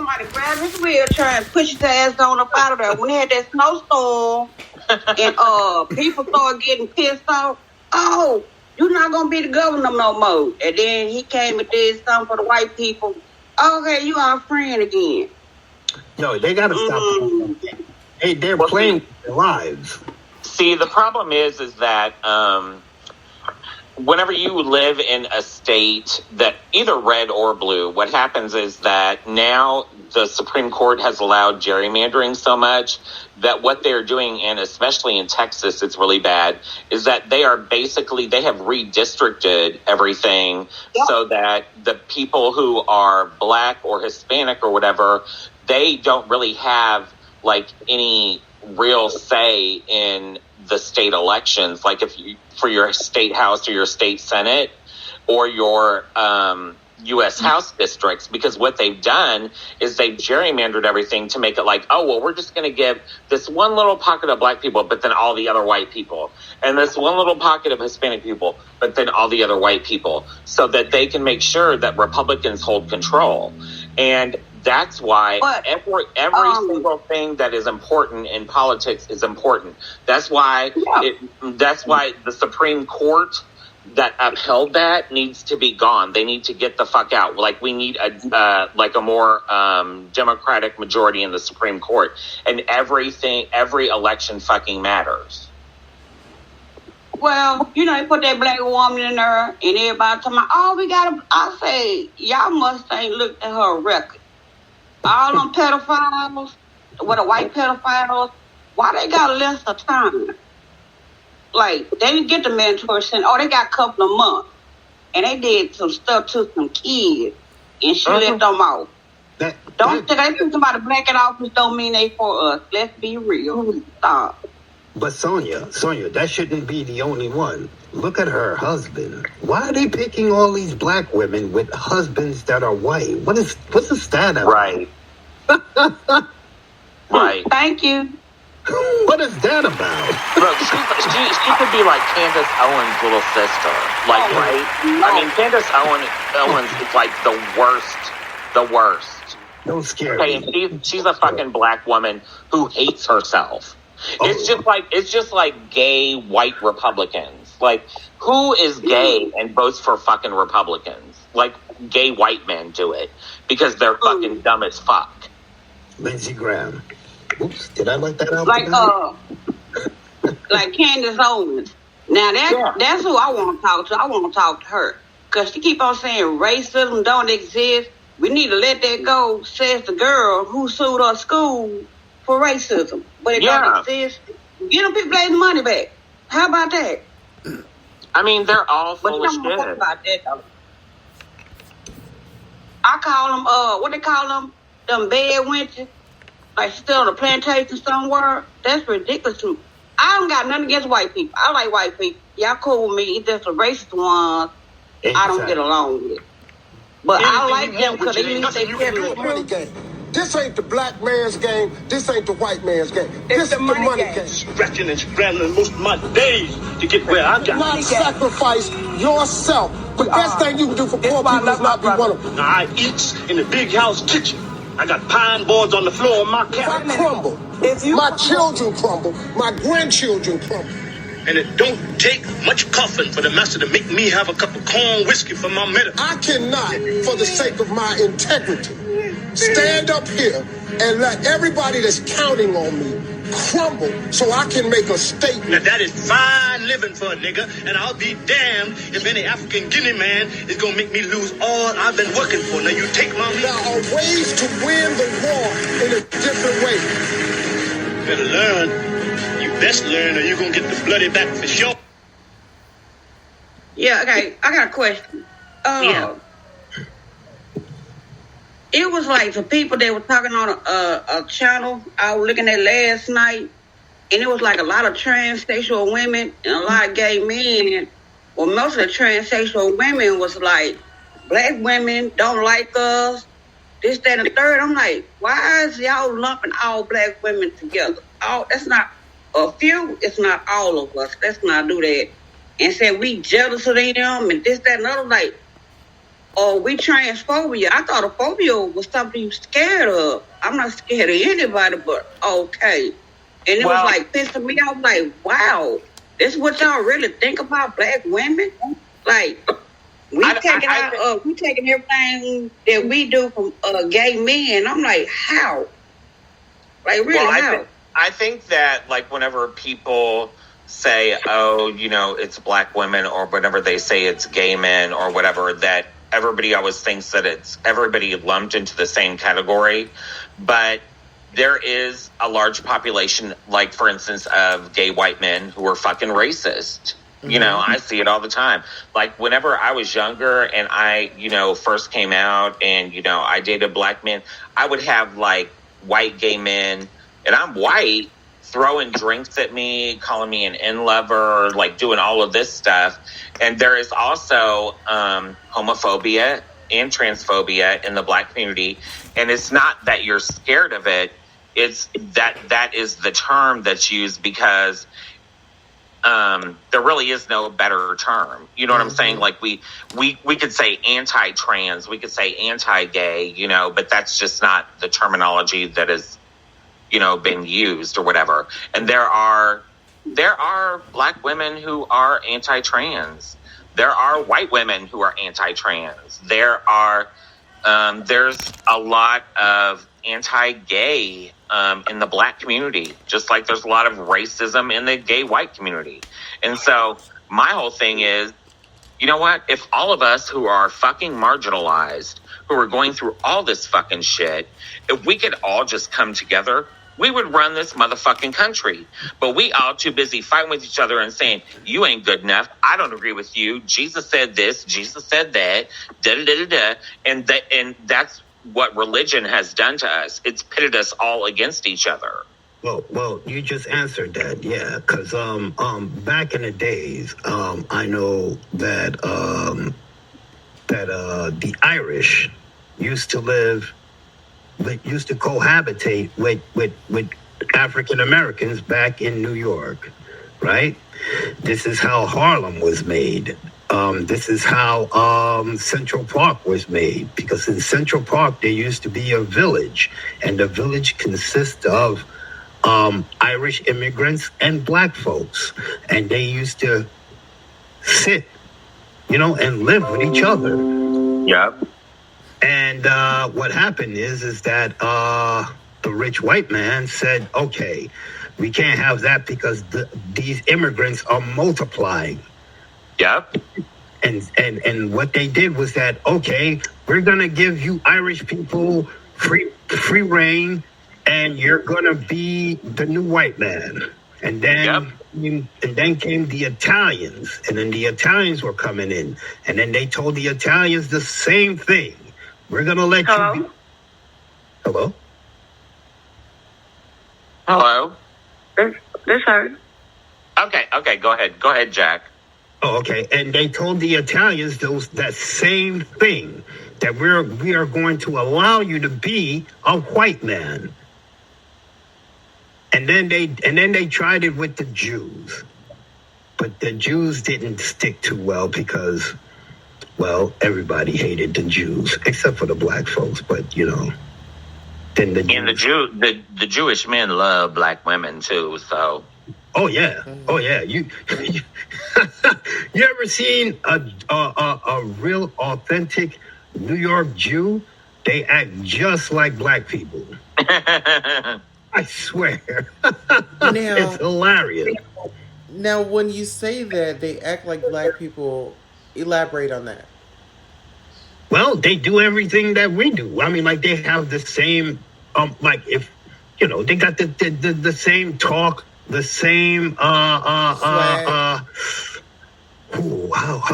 somebody grabbed his wheelchair and pushed his ass on up out of there. When they had that snowstorm and people started getting pissed off, oh, you're not going to be the governor no more. And then he came and did something for the white people. Okay, you our friend again. No, they got to stop. Hey, they're playing with their lives. See, the problem is that whenever you live in a state that either red or blue, what happens is that now the Supreme Court has allowed gerrymandering so much that what they're doing, and especially in Texas, it's really bad, is that they have redistricted everything so that the people who are black or Hispanic or whatever, they don't really have like any real say in the state elections, like if you for your state house or your state senate or your U.S. House districts, because what they've done is they've gerrymandered everything to make it like, oh, well, we're just going to give this one little pocket of black people, but then all the other white people, and this one little pocket of Hispanic people, but then all the other white people, so that they can make sure that Republicans hold control. And that's why every single thing that is important in politics is important. That's why the Supreme Court that upheld that needs to be gone. They need to get the fuck out. Like, we need a more Democratic majority in the Supreme Court, and every election fucking matters. Well, you know, they put that black woman in there, and everybody talking about, oh, I say, y'all must ain't looked at her record. All them pedophiles, with the white pedophiles, why they got less of time? Like, they didn't get the mandatory sentence. They got a couple of months. And they did some stuff to some kids, and she let them out. They think somebody black in office don't mean they for us. Let's be real. Stop. But Sonia, that shouldn't be the only one. Look at her husband. Why are they picking all these black women with husbands that are white? What's the status? Right. Right. Thank you. What is that about? Look, she could be like Candace Owens' little sister. Like, right? I mean, Candace Owens is like the worst. Don't scare me. And she's a fucking black woman who hates herself. It's just like gay white Republicans. Like, who is gay and votes for fucking Republicans? Like, gay white men do it because they're fucking dumb as fuck. Lindsey Graham. Oops, did I let that out? Like Candace Owens. Now that's who I want to talk to. I want to talk to her because she keep on saying racism don't exist. We need to let that go, says the girl who sued her school for racism. But it don't exist. Get them people their money back. How about that? I mean, they're all full of shit. About that, though. I call them, what they call them? Them bad wenches. Like still on a plantation somewhere. That's ridiculous. I don't got nothing against white people. I like white people. Y'all cool with me. It's just the racist ones I don't get along with. But I like them because they need to take care of money game. This ain't the black man's game. This ain't the white man's game. This is the money game. Stretching and scrambling most of my days to get where I got. Not sacrifice yourself. The best thing you can do for poor people is not be one of them. Now, I eat in the big house kitchen. I got pine boards on the floor of my cabin. If I crumble, my children crumble, my grandchildren crumble. And it don't take much coughing for the master to make me have a cup of corn whiskey for my medicine. I cannot, for the sake of my integrity, stand up here and let everybody that's counting on me crumble so I can make a statement. Now that is fine living for a nigga, and I'll be damned if any African Guinea man is gonna make me lose all I've been working for. Now you take my money. There are ways to win the war in a different way. You better learn. You best learn or you're gonna get the bloody back for sure. Yeah, okay. I got a question. It was like the people that were talking on a channel I was looking at last night, and it was like a lot of transsexual women and a lot of gay men. Well, most of the transsexual women was like, black women don't like us, this, that, and the third. I'm like, why is y'all lumping all black women together? That's not a few, it's not all of us. Let's not do that. And say we jealous of them and this, that, and other. Like, or we transphobia. I thought a phobia was something you scared of. I'm not scared of anybody, but okay. And it was like pissing me off. Like, wow, this is what y'all really think about black women? Like, we taking everything that we do from gay men. I'm like, how? Like, really, how? I think that, like, whenever people say, oh, you know, it's black women, or whenever they say it's gay men or whatever, that everybody always thinks that it's everybody lumped into the same category. But there is a large population, like, for instance, of gay white men who are fucking racist. Mm-hmm. You know, I see it all the time. Like, whenever I was younger and I, you know, first came out and, you know, I dated black men, I would have, like, white gay men, and I'm white, throwing drinks at me, calling me an in-lover, like doing all of this stuff. And there is also homophobia and transphobia in the black community. And it's not that you're scared of it. It's that is the term that's used because there really is no better term. You know what I'm saying? Like we could say anti-trans, we could say anti-gay, you know, but that's just not the terminology that is, you know, been used or whatever. And there are black women who are anti-trans. There are white women who are anti-trans. There are there's a lot of anti-gay in the black community, just like there's a lot of racism in the gay white community. And so my whole thing is, you know what? If all of us who are fucking marginalized, who are going through all this fucking shit, if we could all just come together, we would run this motherfucking country. But we all too busy fighting with each other and saying, you ain't good enough. I don't agree with you. Jesus said this. Jesus said that. Da-da-da-da-da. And that's what religion has done to us. It's pitted us all against each other. Well, you just answered that, yeah. Because back in the days, I know that the Irish used to cohabitate with African Americans back in New York, right? This is how Harlem was made. This is how Central Park was made, because in Central Park there used to be a village, and the village consists of Irish immigrants and black folks, and they used to sit, you know, and live with each other. Yep. And what happened is that the rich white man said, okay, we can't have that because these immigrants are multiplying. Yep. And what they did was that, okay, we're going to give you Irish people free reign, and you're going to be the new white man. And then came the Italians, and then the Italians were coming in, and then they told the Italians the same thing. We're going to let you be... Hello? Hello? This hurt. Okay, go ahead, Jack. Oh, okay. And they told the Italians that same thing, that we are going to allow you to be a white man. And then they tried it with the Jews. But the Jews didn't stick too well because, well, everybody hated the Jews except for the black folks, but you know. Then the Jewish men love black women too, so. Oh yeah. You ever seen a real authentic New York Jew? They act just like black people. I swear. It's hilarious. Now, when you say that they act like black people, elaborate on that. Well, they do everything that we do. I mean, like they have the same, like if, you know, they got the same talk, the same, how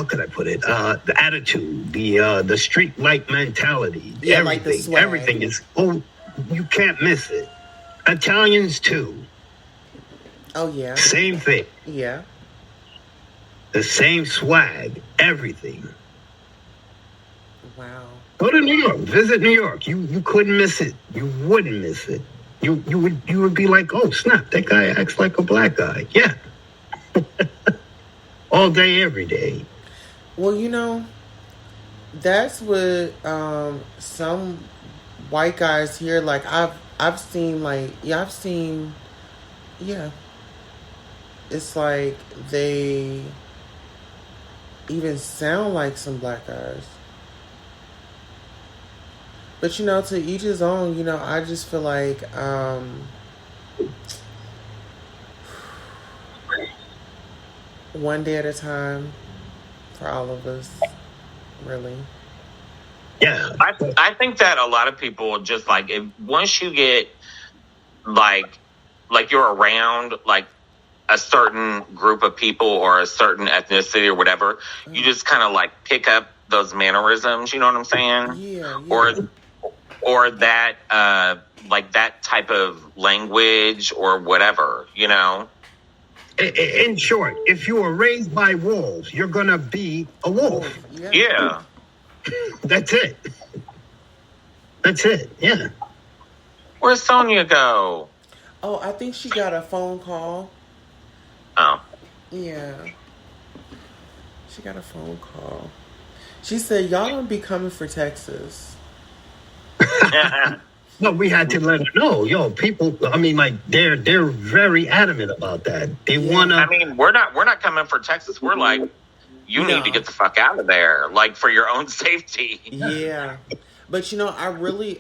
could I put it? The attitude, the street-like mentality, yeah, everything, like the swag. Everything is, you can't miss it. Italians too. Oh yeah. Same thing. Yeah. The same swag, everything. Wow. Go to New York, visit New York. You couldn't miss it. You wouldn't miss it. You would be like, oh snap, that guy acts like a black guy. Yeah. All day, every day. Well, you know, That's what some white guys here. Like I've seen yeah. It's like they even sound like some black guys. But to each his own. I just feel like one day at a time for all of us, really. Yeah. I think that a lot of people just like once you get like you're around like a certain group of people or a certain ethnicity or whatever, you just kind of like pick up those mannerisms. You know what I'm saying? Yeah. Or that like that type of language or whatever. In short, if you were raised by wolves, you're gonna be a wolf. Yeah. That's it. Yeah. Where's Sonia go? Oh, I think she got a phone call. Oh. Yeah. She got a phone call. She said, y'all don't be coming for Texas. No, we had to let her know. People, I mean, like, they're very adamant about that. They want to... I mean, we're not coming for Texas. We're like, you need to get the fuck out of there, like, for your own safety. Yeah. But, I really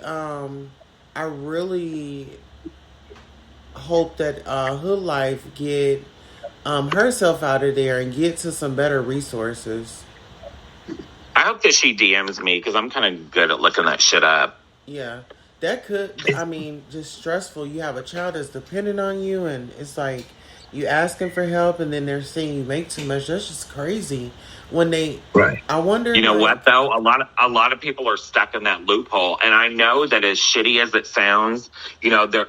hope that Hood Life get herself out of there and get to some better resources. I hope that she DMs me because I'm kind of good at looking that shit up. Yeah. That could, just stressful. You have a child that's dependent on you, and it's like you asking for help, and then they're saying you make too much. That's just crazy. When they, right? I wonder. You know what though? A lot of people are stuck in that loophole, and I know that as shitty as it sounds, their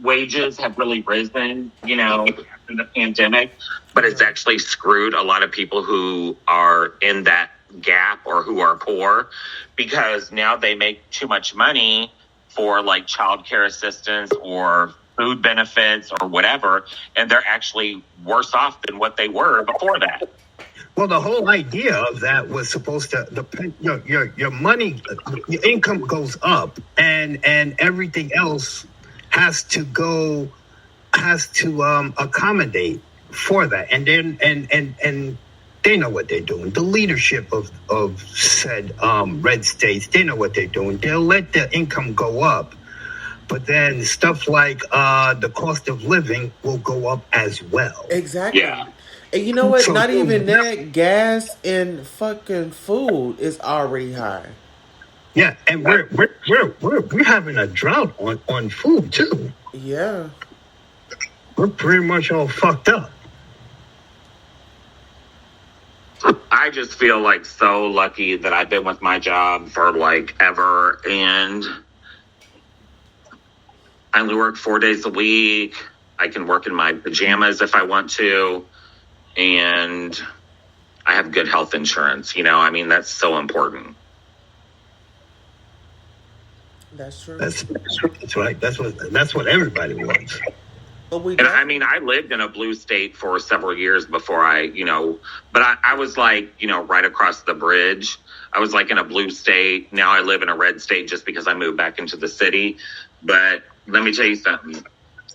wages have really risen, after the pandemic, but it's actually screwed a lot of people who are in that gap or who are poor, because now they make too much money for like child care assistance or food benefits or whatever, and they're actually worse off than what they were before that. Well, the whole idea of that was supposed to depend. Your money, your income goes up, and everything else has to accommodate for that, and then and they know what they're doing. The leadership of said red states, they know what they're doing. They'll let the income go up, but then stuff like the cost of living will go up as well. Exactly. Yeah. And you know what? Not even that. Gas and fucking food is already high. Yeah, and we're having a drought on food too. Yeah. We're pretty much all fucked up. I just feel like so lucky that I've been with my job for like ever, and I only work 4 days a week. I can work in my pajamas if I want to, and I have good health insurance. That's so important. That's true. That's right. That's what everybody wants. And I lived in a blue state for several years before but I was like, right across the bridge. I was like in a blue state. Now I live in a red state just because I moved back into the city. But let me tell you something.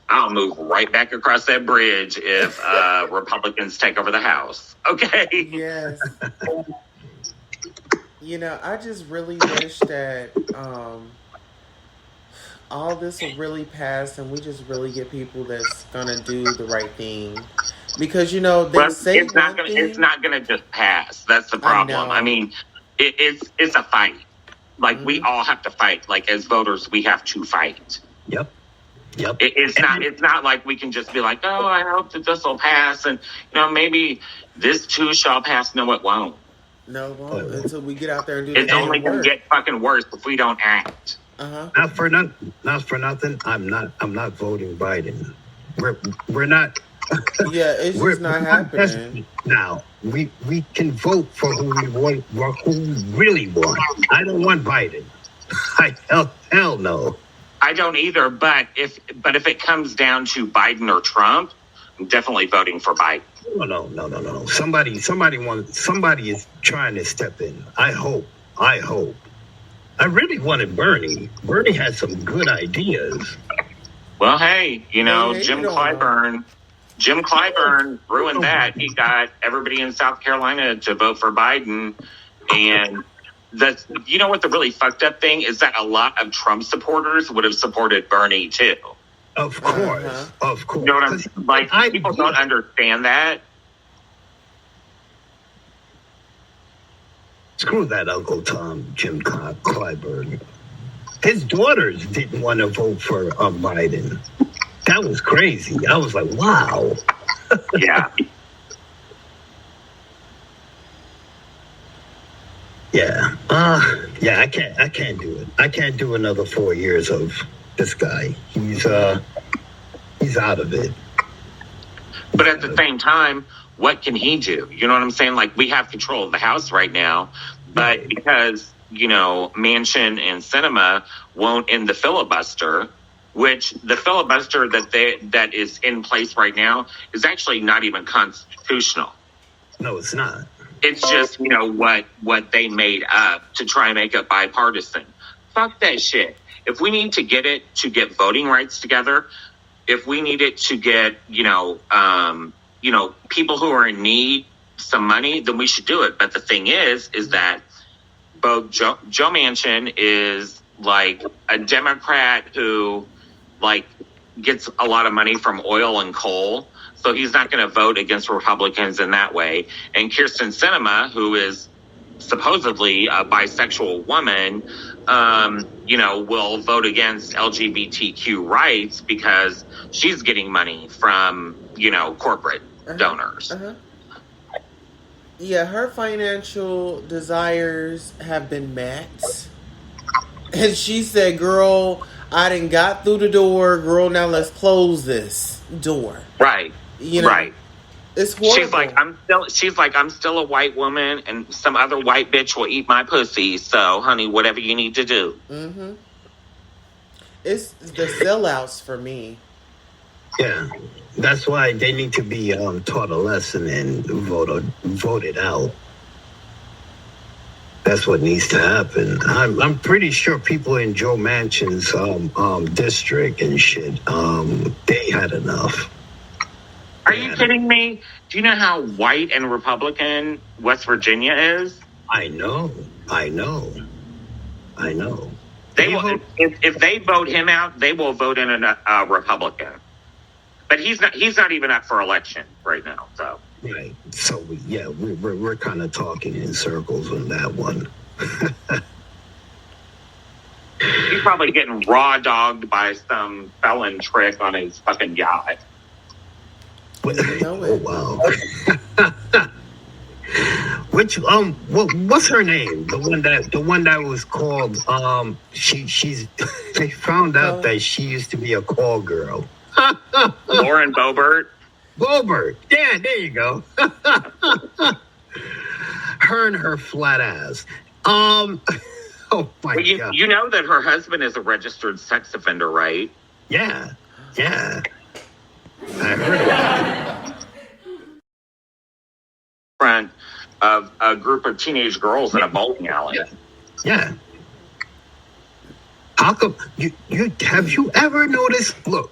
I'll move right back across that bridge if Republicans take over the House. Okay? Yes. I just really wish that all this will really pass, and we just really get people that's gonna do the right thing. Because they say it's not gonna just pass. That's the problem. I mean, it's a fight. Like we all have to fight. Like as voters, we have to fight. Yep. It's not like we can just be like, oh, I hope that this will pass, and maybe this too shall pass. No, it won't. No, it won't until we get out there and do. It's only gonna get fucking worse if we don't act. Not for nothing. I'm not voting Biden. We're not. Yeah, it's just not happening. Now we can vote for who we want, who we really want. I don't want Biden. Hell no. I don't either. But if it comes down to Biden or Trump, definitely voting for Biden. No. Somebody is trying to step in. I hope. I really wanted Bernie. Bernie had some good ideas. Well, hey, you know, Hey, Jim you don't Clyburn ruined that. He got everybody in South Carolina to vote for Biden. And that's, you know what the really fucked up thing is, that a lot of Trump supporters would have supported Bernie too. Of course. You know what I'm saying? Like, people don't understand that. Screw that Uncle Tom, Jim Clyburn. His daughters didn't want to vote for Biden. That was crazy. I was like, wow. Yeah. Yeah. I can't do it. I can't do another 4 years of this guy. He's out of it. But at the same time, what can he do? You know what I'm saying? Like, we have control of the House right now, but because, you know, Manchin and Sinema won't end the filibuster, which the filibuster that is in place right now is actually not even constitutional. No, it's not. It's just, you know, what they made up to try and make it bipartisan. Fuck that shit. If we need to get voting rights together, if we need it to get, people who are in need some money, then we should do it. But the thing is that both Joe Manchin is like a Democrat who like gets a lot of money from oil and coal. So he's not going to vote against Republicans in that way. And Kirsten Sinema, who is supposedly a bisexual woman, will vote against LGBTQ rights because she's getting money from, corporate donors. Yeah, her financial desires have been met. And she said, girl, I done got through the door. Girl, now let's close this door. Right. Right. It's horrible. She's like, I'm still a white woman, and some other white bitch will eat my pussy. So, honey, whatever you need to do. Mm-hmm. It's the sellouts for me. Yeah, that's why they need to be taught a lesson and voted out. That's what needs to happen. I'm pretty sure people in Joe Manchin's district and shit, they had enough. Are you kidding me? Do you know how white and Republican West Virginia is? I know. They will, if they vote him out, they will vote in a Republican. But he's not even up for election right now. So right. So we're kind of talking in circles on that one. He's probably getting raw dogged by some felon trick on his fucking yacht. Oh wow! Which what's her name? The one that was called she's they found out that she used to be a call girl. Lauren Boebert. Yeah, there you go. Her and her flat ass. Oh my God! You know that her husband is a registered sex offender, right? Yeah. I heard about it. Front of a group of teenage girls in a bowling alley. Yeah. How come you have you ever noticed? Look,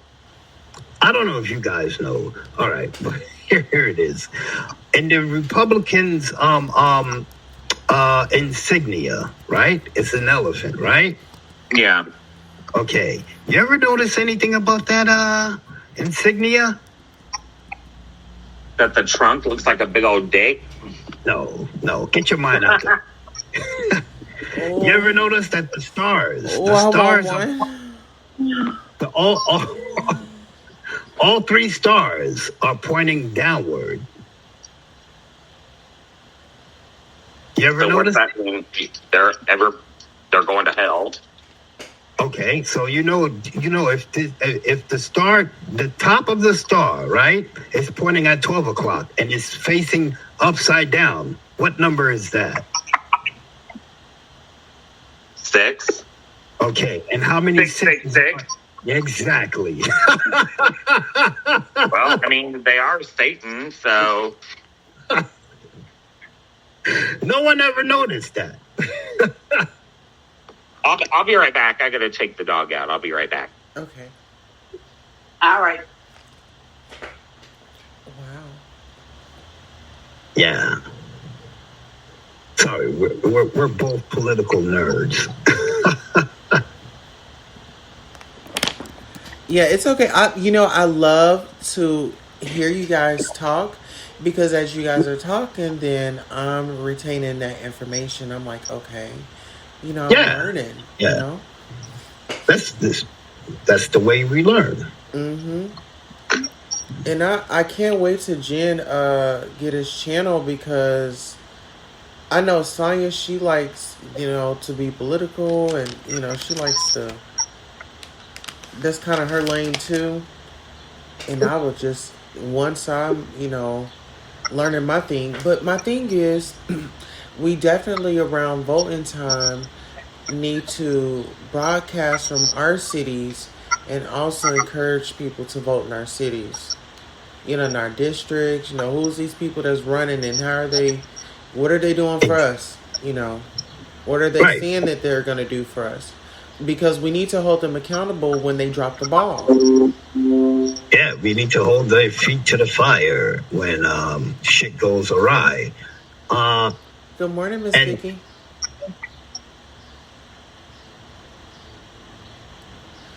I don't know if you guys know. All right, but here it is. In the Republicans' insignia, right? It's an elephant, right? Yeah. Okay. You ever notice anything about that insignia? That the trunk looks like a big old dick? No. Get your mind out there. You ever notice that the stars are all three stars are pointing downward. You ever notice? What's that mean? They're going to hell. Okay, so if the star, the top of the star, right, is pointing at 12 o'clock and it's facing upside down, what number is that? 6. Okay, and how many 6? Exactly. Well, I mean, they are Satan, so no one ever noticed that. I'll be right back. I gotta take the dog out. I'll be right back. Okay. All right. Wow. Yeah. Sorry, we're both political nerds. Yeah, it's okay. I love to hear you guys talk because as you guys are talking, then I'm retaining that information. I'm like, okay, I'm learning. Yeah. That's the way we learn. Mm-hmm. And I can't wait to Jen get his channel because I know Sonya, she likes, to be political and, she likes to, that's kind of her lane too. And I will just, once I'm, learning my thing. But my thing is, we definitely around voting time need to broadcast from our cities and also encourage people to vote in our cities. In our districts, who's these people that's running and what are they doing for us? What are they saying that they're going to do for us? Because we need to hold them accountable when they drop the ball. Yeah, we need to hold their feet to the fire when shit goes awry. Good morning, Miss Vicky.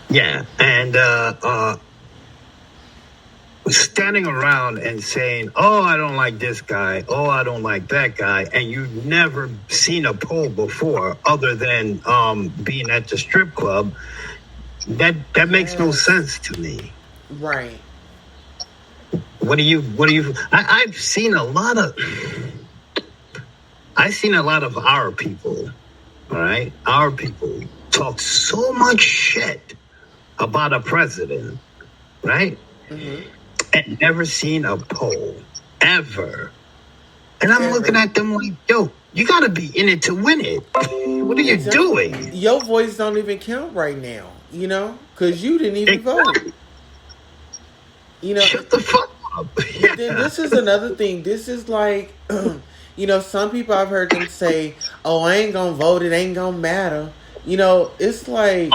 Yeah, and standing around and saying, oh, I don't like this guy, oh, I don't like that guy, and you've never seen a poll before other than being at the strip club, that makes no sense to me. Right. What do you I've seen a lot of our people, all right? Our people talk so much shit about a president, right? Mm-hmm. And never seen a poll, ever. And I'm looking at them like, yo, you got to be in it to win it. What are you doing? Your voice don't even count right now, because you didn't even vote. Shut the fuck up. Yeah. Then this is another thing. This is like, some people I've heard them say, oh, I ain't going to vote. It ain't going to matter. It's like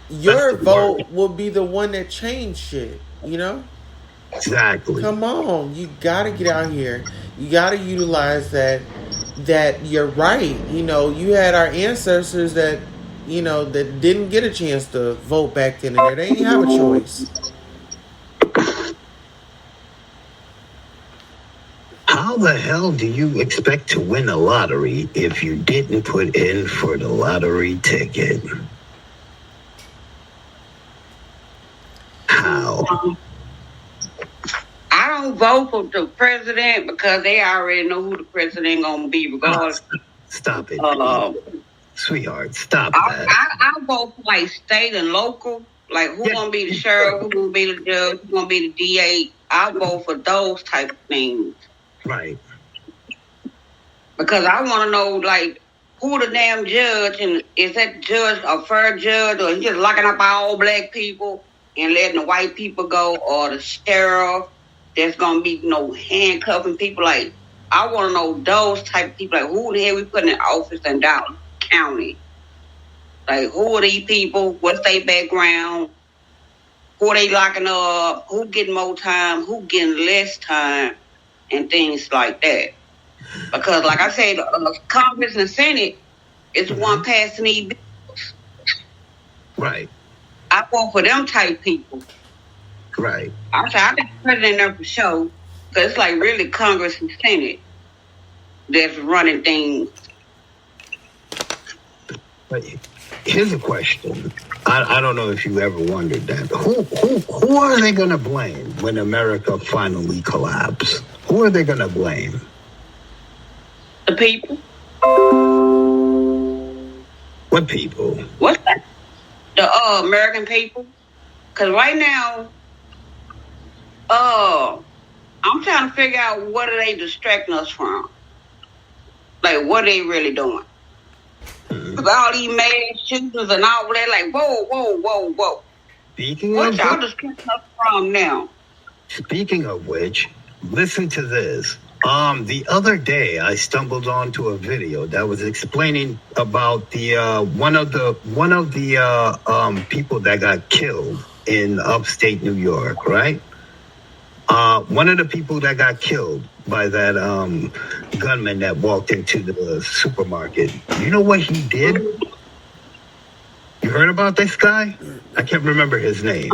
your vote will be the one that changed shit, Exactly. Come on. You got to get out here. You got to utilize that you're right. You had our ancestors that, that didn't get a chance to vote back then. And they didn't have a choice. How the hell do you expect to win a lottery if you didn't put in for the lottery ticket? How? I don't vote for the president because they already know who the president gonna be regardless. Stop it. Sweetheart, stop that. I vote for like state and local. Like who gonna be the sheriff, who gonna be the judge, who gonna be the DA. I vote for those type of things. Right. Because I want to know, like, who the damn judge, and is that judge a fair judge, or is he just locking up all black people and letting the white people go, or the sheriff that's going to be, handcuffing people? Like, I want to know those type of people. Like, who the hell we putting in office in Dallas County? Like, who are these people? What's their background? Who are they locking up? Who getting more time? Who getting less time? And things like that. Because, like I said, Congress and Senate is the one passing these bills. Right. I vote for them type people. Right. I think the president there for sure. Because it's like really Congress and Senate that's running things. But here's a question. I don't know if you ever wondered that. Who are they going to blame when America finally collapses? Who are they going to blame? The people. What people? What's that? The American people. Because right now, I'm trying to figure out what are they distracting us from. Like, what are they really doing? Because all these mass shooters and all that, like, whoa. Speaking What of y'all just picking up from now? Speaking of which, listen to this. The other day I stumbled onto a video that was explaining about the one of the people that got killed in upstate New York, right? One of the people that got killed by that gunman that walked into the supermarket. You know what he did? You heard about this guy? I can't remember his name.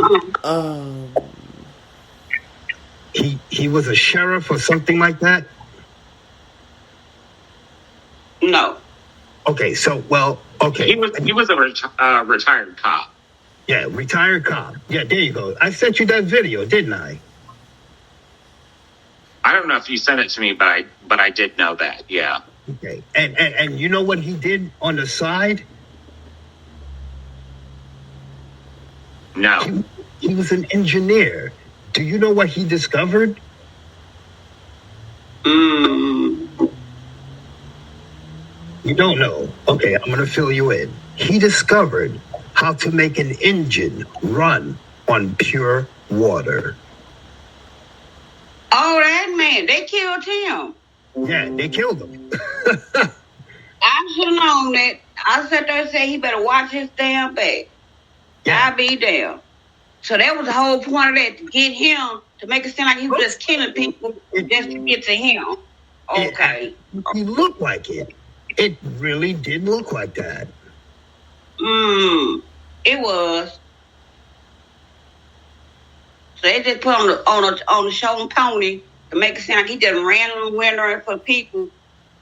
He was a sheriff or something like that? No. Okay, so, okay. He was a retired cop. Yeah, retired cop. Yeah, there you go. I sent you that video, didn't I? I don't know if you sent it to me, but I did know that, yeah. Okay, and you know what he did on the side? No. He was an engineer. Do you know what he discovered? You don't know. Okay, I'm going to fill you in. He discovered how to make an engine run on pure water. Oh, that man, they killed him. Yeah, they killed him. I should have known that. I sat there and said he better watch his damn back. Yeah. I'll be damn. So that was the whole point of that, to get him, to make it seem like he was just killing people just to get to him. Okay. He looked like it. It really did look like that. It was. So they just put on the show and pony to make it seem like he just randomly went around for people.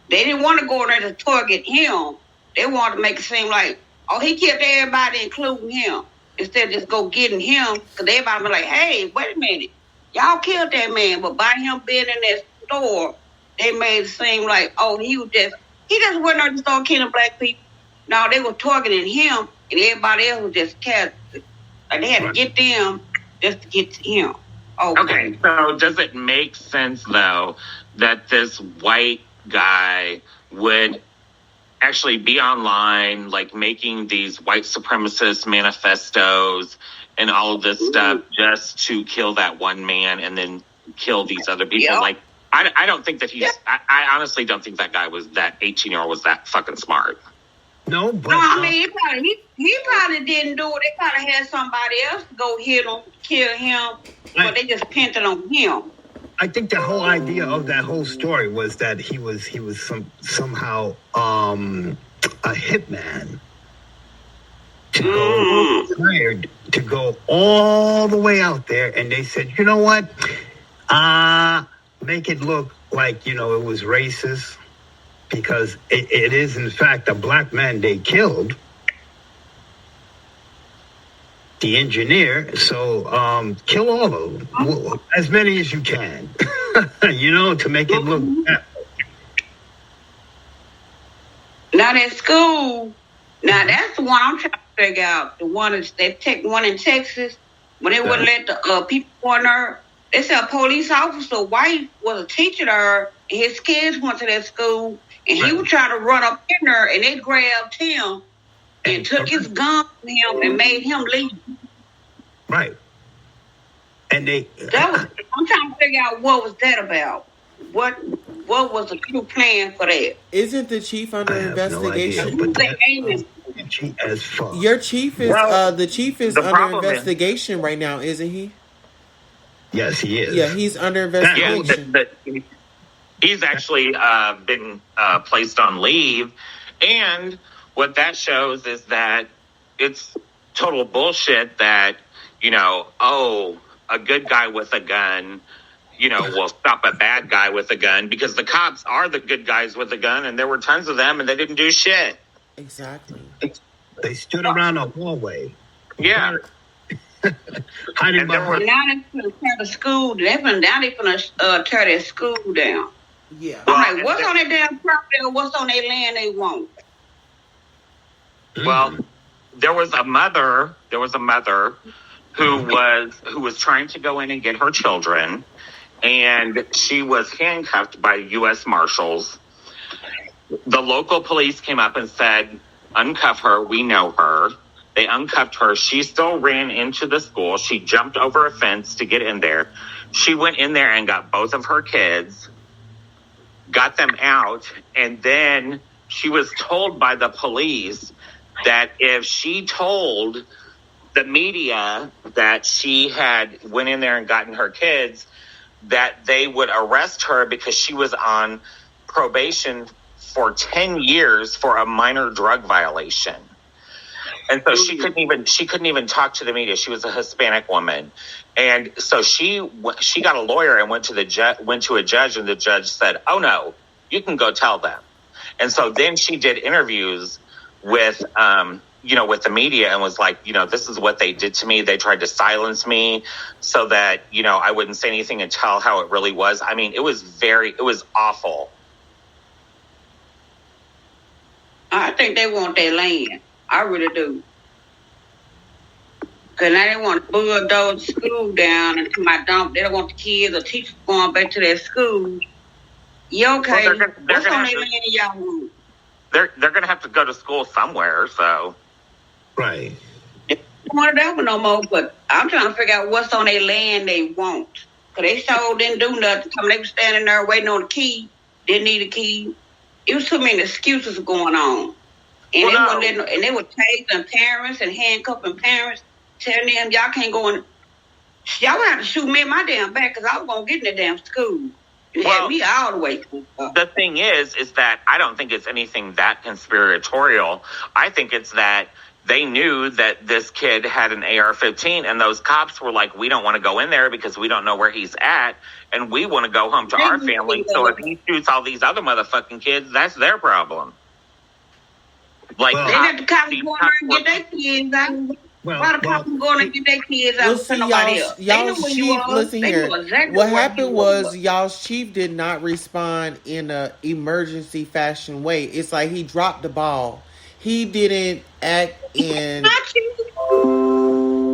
They didn't want to go in there to target him. They wanted to make it seem like, oh, he killed everybody, including him. Instead of just go getting him, because everybody be like, hey, wait a minute. Y'all killed that man, but by him being in that store, they made it seem like, oh, he just went there to start killing black people. No, they were targeting him, and everybody else was just captured. Like they had to get them just to get to him. Okay, so does it make sense, though, that this white guy would actually be online, like making these white supremacist manifestos and all of this stuff just to kill that one man and then kill these other people? Yeah. Like, I don't think that I honestly don't think that guy was that 18-year-old was that fucking smart. No, but... No, I mean, he probably didn't do it. They probably had somebody else go hit him, kill him, but they just pinned it on him. I think the whole idea of that whole story was that he was somehow a hitman to go all the way out there, and they said, you know what, make it look like it was racist, because it is in fact a black man they killed, the engineer. So kill all of them, as many as you can, to make it look bad. Now that school, that's the one I'm trying to figure out. The one is one in Texas, when they wouldn't let the people go in there. They said a police officer, white, was a teacher there, and his kids went to that school, and he was trying to run up in there, and they grabbed him and took his gun from him and made him leave. Right. And I'm trying to figure out what was that about. What was the true plan for that? Isn't the chief under investigation? No idea, as fuck. Your chief is the chief is under investigation right now, isn't he? Yes, he is. Yeah, he's under investigation. He's actually been placed on leave, and what that shows is that it's total bullshit that a good guy with a gun will stop a bad guy with a gun, because the cops are the good guys with a gun, and there were tons of them, and they didn't do shit. Exactly. They stood around a hallway. Yeah. Hiding behind. Now they're going to tear the school. They're going to tear their school down. Yeah. I'm like, what's on their damn property, or what's on their land they want? Well, there was a mother who was trying to go in and get her children, and she was handcuffed by U.S. Marshals. The local police came up and said, uncuff her, we know her. They uncuffed her. She still ran into the school. She jumped over a fence to get in there. She went in there and got both of her kids, got them out, and then she was told by the police that if she told the media that she had went in there and gotten her kids, that they would arrest her because she was on probation for 10 years for a minor drug violation. And so she couldn't even talk to the media. She was a Hispanic woman. And so she got a lawyer and went to a judge, and the judge said, "Oh no, you can go tell them." And so then she did interviews with with the media and was like, this is what they did to me. They tried to silence me so that, I wouldn't say anything and tell how it really was. I mean, it was awful. I think they want their land. I really do. Because now they want to bulldoze the school down into my dump. They don't want the kids or teachers going back to their schools. You okay? Well, what's on their land y'all want? They're going to have to go to school somewhere, so... Right. They don't want it over no more, but I'm trying to figure out what's on their land they want. Because they sure didn't do nothing. They were standing there waiting on the key. Didn't need a key. It was too many excuses going on. And they were tasing parents and handcuffing parents, telling them, y'all can't go in. Y'all would have to shoot me in my damn back because I was going to get in the damn school. You had me all the way through. The thing is that I don't think it's anything that conspiratorial. I think it's that they knew that this kid had an AR-15, and those cops were like, we don't want to go in there because we don't know where he's at, and we want to go home to our family. So if he shoots all these other motherfucking kids, that's their problem. Like, they let the cops go and get their kids out. Why the cops going and get their kids out for nobody else? Y'all's chief, listen here. What happened was y'all's chief did not respond in an emergency fashion way. It's like he dropped the ball. He didn't act in...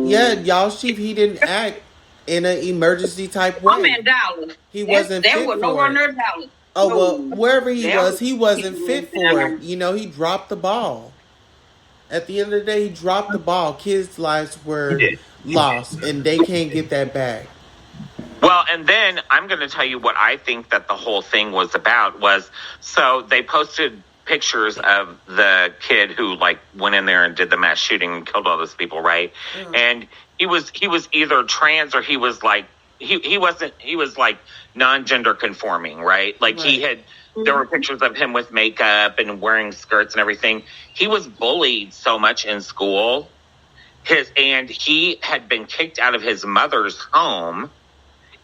Yeah, y'all's chief, he didn't act in an emergency type way. I'm in Dallas. He wasn't fit for it. There was nowhere near Dallas. Oh, well, wherever he wasn't fit for it. He dropped the ball. At the end of the day, he dropped the ball. Kids' lives were lost, and they can't get that back. Well, and then I'm going to tell you what I think that the whole thing was about was, so they posted pictures of the kid who went in there and did the mass shooting and killed all those people, right? Mm. And he was either trans or he was he was non-gender conforming, right? There were pictures of him with makeup and wearing skirts and everything. He was bullied so much in school. And he had been kicked out of his mother's home.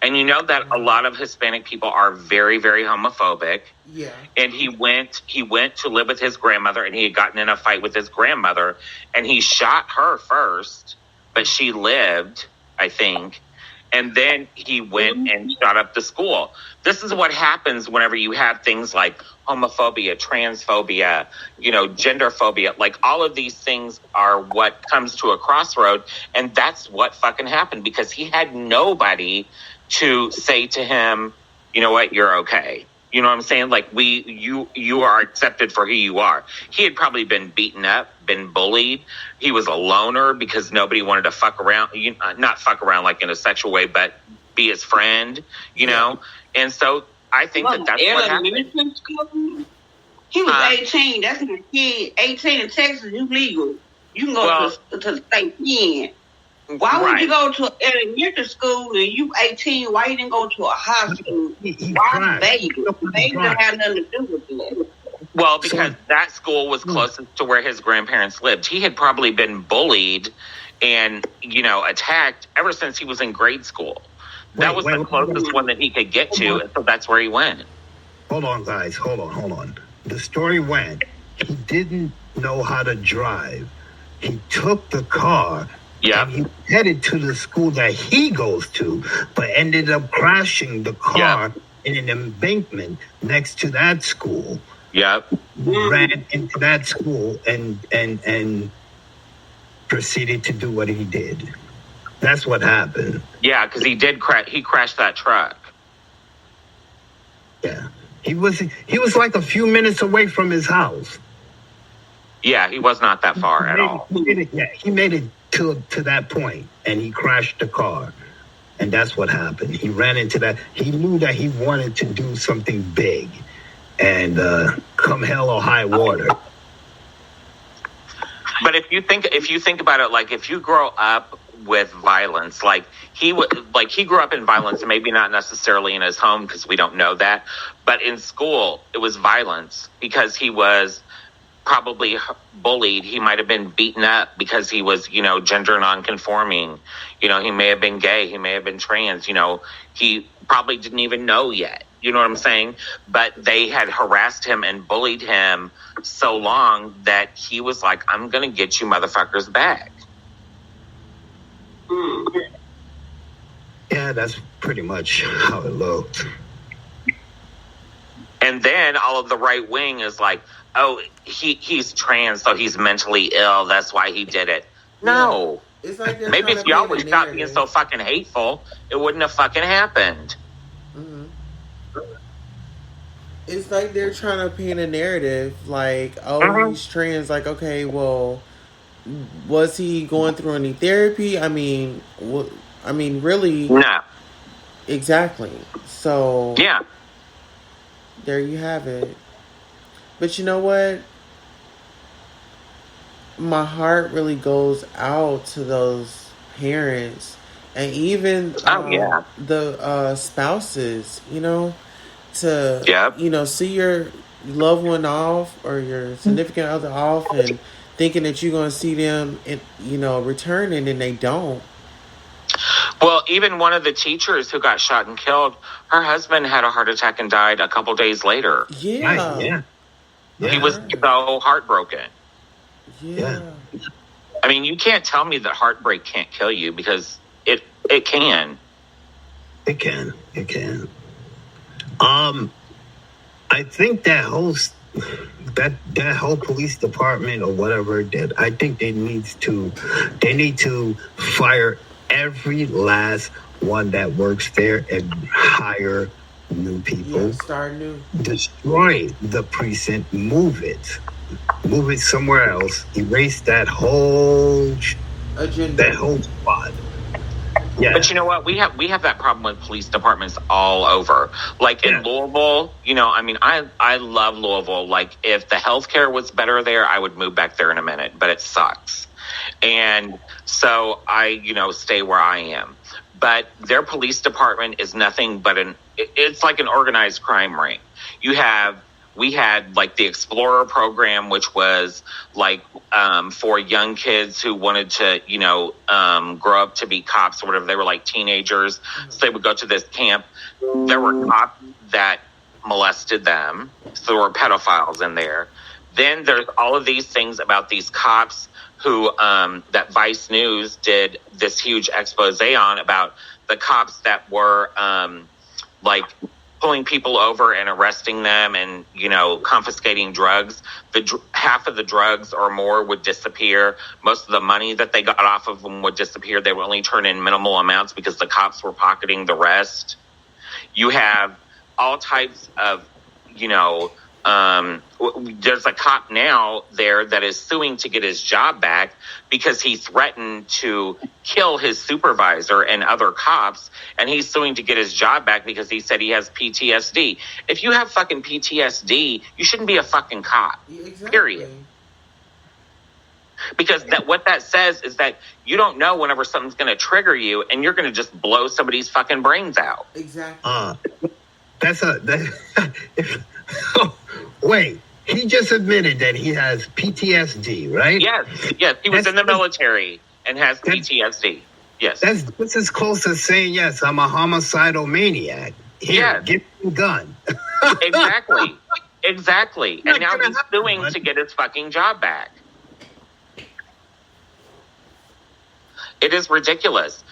And you know that a lot of Hispanic people are very, very homophobic. Yeah. And he went to live with his grandmother, and he had gotten in a fight with his grandmother, and he shot her first, but she lived, I think. And then he went and shot up the school. This is what happens whenever you have things like homophobia, transphobia, genderphobia. All of these things are what comes to a crossroad. And that's what fucking happened, because he had nobody to say to him, you know what, you're okay. You know what I'm saying? You are accepted for who you are. He had probably been beaten up, been bullied. He was a loner because nobody wanted to fuck around. Not fuck around in a sexual way, but be his friend, know? And so I think that's what happened. He was 18. That's not a kid. 18 in Texas is legal. You can go to the state pen. Why would you go to elementary school and you 18? Why you didn't go to a high school? Why baby? Baby didn't have nothing to do with it. Well, because that school was closest to where his grandparents lived. He had probably been bullied and, attacked ever since he was in grade school. That was the closest one that he could get to, and so that's where he went. Hold on, guys. Hold on. The story went, he didn't know how to drive. He took the car. Yeah. And he headed to the school that he goes to, but ended up crashing the car in an embankment next to that school. Yep. Ran into that school and proceeded to do what he did. That's what happened. Yeah, because he did he crashed that truck. Yeah. He was like a few minutes away from his house. Yeah, he was not that far at all. He made it to that point, and he crashed the car. And that's what happened. He ran into that. He knew that he wanted to do something big, and come hell or high water. But if you think about it, like if you grow up with violence, like he grew up in violence, maybe not necessarily in his home because we don't know that, but in school it was violence because he was probably bullied. He might have been beaten up because he was, gender nonconforming. He may have been gay. He may have been trans. He probably didn't even know yet. You know what I'm saying? But they had harassed him and bullied him so long that he was like, I'm going to get you motherfuckers back. Yeah, that's pretty much how it looked. And then all of the right wing is like, oh, he's trans, so he's mentally ill. That's why he did it. No. Yeah. It's like maybe if y'all would stop being so fucking hateful, it wouldn't have fucking happened. Mm-hmm. It's like they're trying to paint a narrative like, oh, he's trans. Like, okay, well, was he going through any therapy? I mean, really? No. Exactly. So, yeah. There you have it. But you know what? My heart really goes out to those parents and even the spouses, to see your loved one off or your significant other off and thinking that you're going to see them returning, and they don't. Well, even one of the teachers who got shot and killed, her husband had a heart attack and died a couple days later. Yeah. Right, He was so heartbroken. Yeah. I mean, you can't tell me that heartbreak can't kill you, because it can. It can. I think that whole police department or whatever, that I think they need to fire every last one that works there and hire new people. Yeah, start new. Destroy the precinct, move it somewhere else, erase that whole agenda, that whole spot. Yeah. But you know what? We have that problem with police departments all over. Like in Louisville, I love Louisville. Like if the healthcare was better there, I would move back there in a minute, but it sucks. And so I, stay where I am. But their police department is nothing but it's like an organized crime ring. We had like the Explorer program, which was like for young kids who wanted to, grow up to be cops or whatever. They were like teenagers. So they would go to this camp. There were cops that molested them. So there were pedophiles in there. Then there's all of these things about these cops who that Vice News did this huge expose on about the cops that were like pulling people over and arresting them and, confiscating drugs. Half of the drugs or more would disappear. Most of the money that they got off of them would disappear. They would only turn in minimal amounts because the cops were pocketing the rest. You have all types of, there's a cop now there that is suing to get his job back because he threatened to kill his supervisor and other cops, and he's suing to get his job back because he said he has PTSD. If you have fucking PTSD, you shouldn't be a fucking cop. Exactly. Period. Because what that says is that you don't know whenever something's going to trigger you, and you're going to just blow somebody's fucking brains out. Exactly. Wait, he just admitted that he has PTSD, right? Yes. He was in the military and has PTSD. Yes. That's as close as saying, yes, I'm a homicidal maniac. Here, give me a gun. Exactly. And now he's suing to get his fucking job back. It is ridiculous.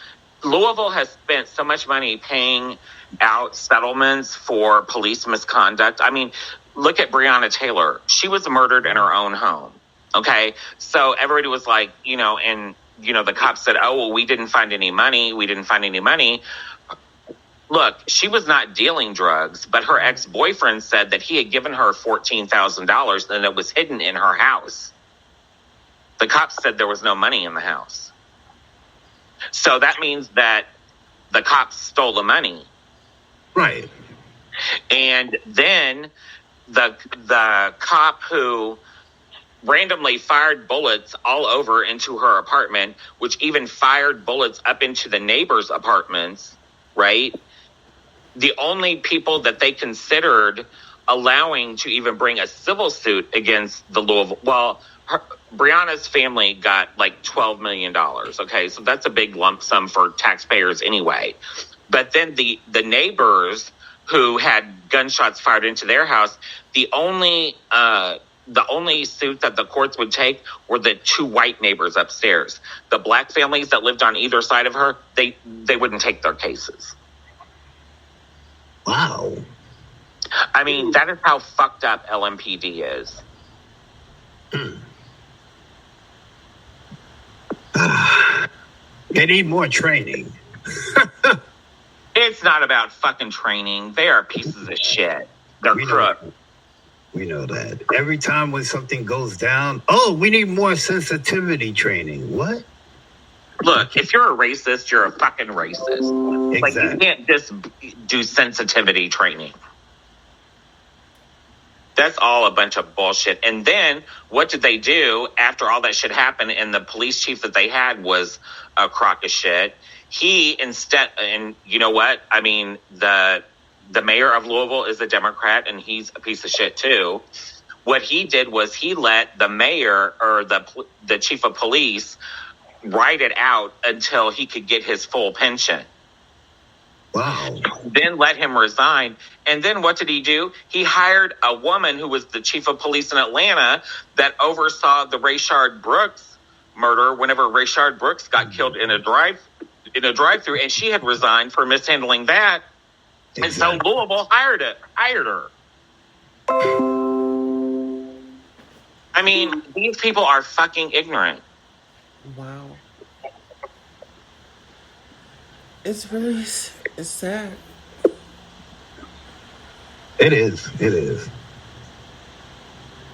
Louisville has spent so much money paying out settlements for police misconduct. I mean, look at Breonna Taylor. She was murdered in her own home. Okay? So everybody was like, the cops said, oh, well, we didn't find any money. Look, she was not dealing drugs, but her ex-boyfriend said that he had given her $14,000 and it was hidden in her house. The cops said there was no money in the house. So that means that the cops stole the money. Right. And then the cop who randomly fired bullets all over into her apartment, which even fired bullets up into the neighbors' apartments, right? The only people that they considered allowing to even bring a civil suit against the Louisville, well, Breonna's family got like $12 million. Okay, so that's a big lump sum for taxpayers anyway. But then the neighbors who had gunshots fired into their house, the only suit that the courts would take were the two white neighbors upstairs. The black families that lived on either side of her, they wouldn't take their cases. Wow. I mean, that is how fucked up LMPD is. They need more training. It's not about fucking training. They are pieces of shit. They're crooks. We know that. Every time when something goes down, we need more sensitivity training. What? Look, if you're a racist, you're a fucking racist. Exactly. Like, you can't just do sensitivity training. That's all a bunch of bullshit. And then, what did they do after all that shit happened and the police chief that they had was a crock of shit? He instead, and you know what? I mean, the mayor of Louisville is a Democrat, and he's a piece of shit too. What he did was he let the mayor or the chief of police ride it out until he could get his full pension. Wow. Then let him resign. And then what did he do? He hired a woman who was the chief of police in Atlanta that oversaw the Rayshard Brooks murder whenever Rayshard Brooks got killed in a drive-through, and she had resigned for mishandling that. Exactly. And so Louisville hired her. I mean, these people are fucking ignorant. Wow. It's sad. It is.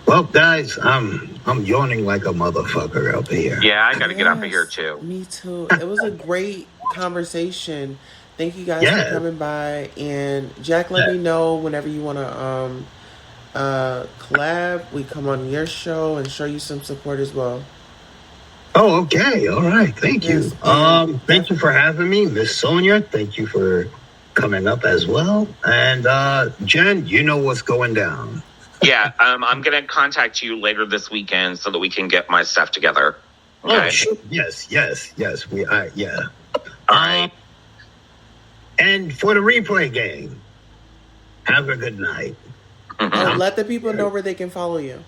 Well, guys, I'm yawning like a motherfucker up here. Yeah, I gotta get up here too. Me too. It was a great conversation. Thank you guys for coming by. And Jack, let me know whenever you want to collab. We come on your show and show you some support as well. Oh, okay. All right. Thank you. Thank you for having me, Miss Sonia. Thank you for coming up as well. And Jen, you know what's going down. Yeah, I'm going to contact you later this weekend so that we can get my stuff together. Okay? Oh, sure. Yes. Yeah. All right. And for the replay game, have a good night. And let the people know where they can follow you.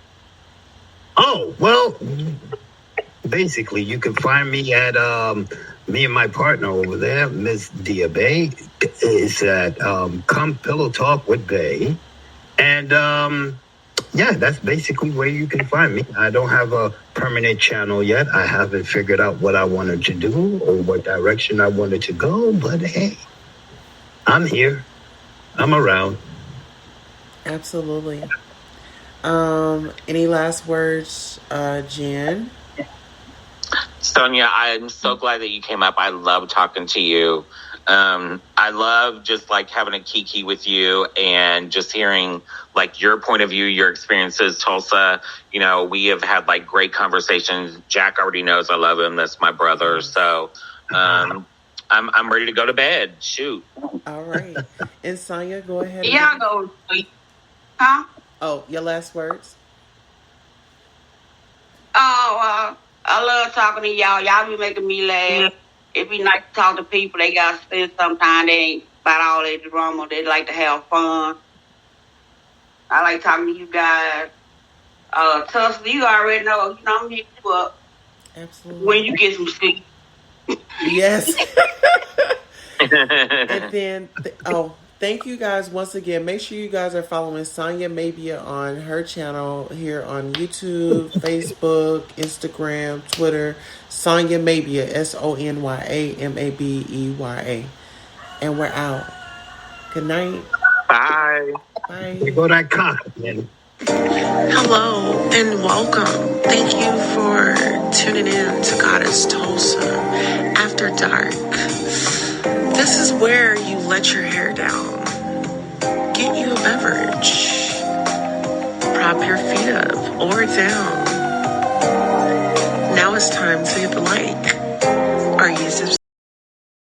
Oh, well, basically, you can find me at me and my partner over there, Miss Dia Bay, is at Come Pillow Talk with Bay. And that's basically where you can find me. I don't have a permanent channel yet. I haven't figured out what I wanted to do or what direction I wanted to go. But hey, I'm here. I'm around. Absolutely. Any last words, Jen? Sonia, I'm so glad that you came up. I love talking to you. I love just like having a kiki with you and just hearing like your point of view, your experiences, Tulsa. You know, we have had like great conversations. Jack already knows I love him. That's my brother. So, I'm ready to go to bed. Shoot. All right. And Sonia, go ahead. Yeah, go. Huh? Oh, your last words? Oh, I love talking to y'all. Y'all be making me laugh. It be nice to talk to people. They got sense sometimes. They ain't about all that drama. They like to have fun. I like talking to you guys. Tulsa, you already know. You know, I'm hitting you up. Absolutely. When you get some sleep. Yes. And then, thank you guys once again. Make sure you guys are following Sonia Mabia on her channel here on YouTube, Facebook, Instagram, Twitter. Sonia Mabia, SONYAMABEYA. And we're out. Good night. Bye. Bye. You go that cock, man. Hello and welcome. Thank you for tuning in to Goddess Tulsa After Dark. This is where you let your hair down, get you a beverage, prop your feet up or down. Now it's time to hit the like.